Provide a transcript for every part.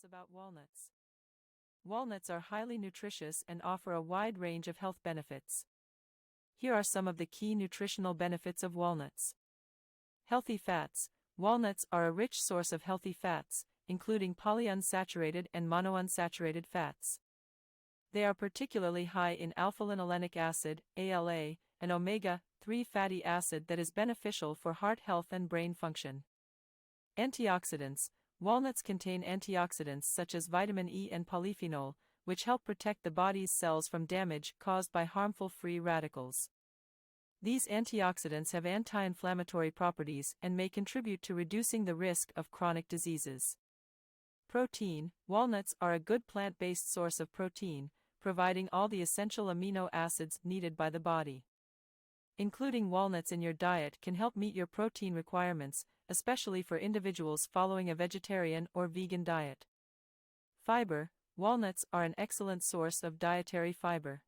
us about walnuts. Walnuts are highly nutritious and offer a wide range of health benefits. Here are some of the key nutritional benefits of walnuts. Healthy fats. Walnuts are a rich source of healthy fats, including polyunsaturated and monounsaturated fats. They are particularly high in alpha-linolenic acid, ALA, an omega-3 fatty acid that is beneficial for heart health and brain function. Antioxidants. Walnuts contain antioxidants such as vitamin E and polyphenol, which help protect the body's cells from damage caused by harmful free radicals. These antioxidants have anti-inflammatory properties and may contribute to reducing the risk of chronic diseases. Protein. Walnuts are a good plant-based source of protein, providing all the essential amino acids needed by the body. Including walnuts in your diet can help meet your protein requirements, especially for individuals following a vegetarian or vegan diet. Fiber. Walnuts are an excellent source of dietary fiber.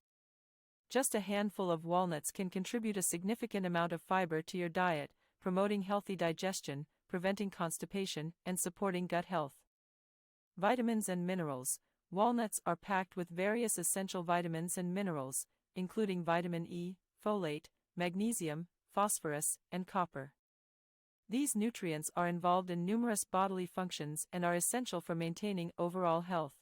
Just a handful of walnuts can contribute a significant amount of fiber to your diet, promoting healthy digestion, preventing constipation, and supporting gut health. Vitamins and minerals. Walnuts are packed with various essential vitamins and minerals, including vitamin E, folate, magnesium, phosphorus, and copper. These nutrients are involved in numerous bodily functions and are essential for maintaining overall health.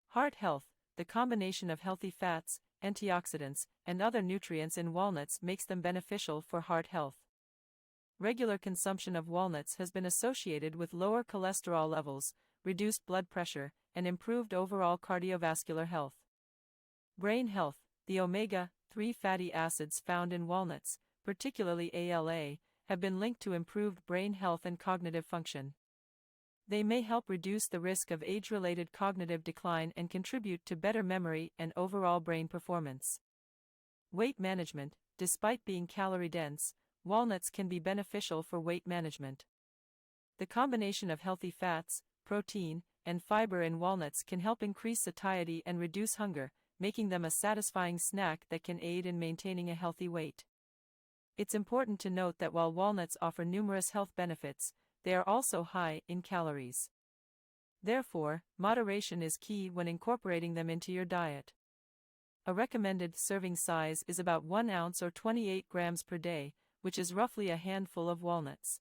Heart health. The combination of healthy fats, antioxidants, and other nutrients in walnuts makes them beneficial for heart health. Regular consumption of walnuts has been associated with lower cholesterol levels, reduced blood pressure, and improved overall cardiovascular health. Brain health. The omega-3 fatty acids found in walnuts, particularly ALA, have been linked to improved brain health and cognitive function. They may help reduce the risk of age-related cognitive decline and contribute to better memory and overall brain performance. Weight management. Despite being calorie-dense, walnuts can be beneficial for weight management. The combination of healthy fats, protein, and fiber in walnuts can help increase satiety and reduce hunger, making them a satisfying snack that can aid in maintaining a healthy weight. It's important to note that while walnuts offer numerous health benefits, they are also high in calories. Therefore, moderation is key when incorporating them into your diet. A recommended serving size is about 1 ounce or 28 grams per day, which is roughly a handful of walnuts.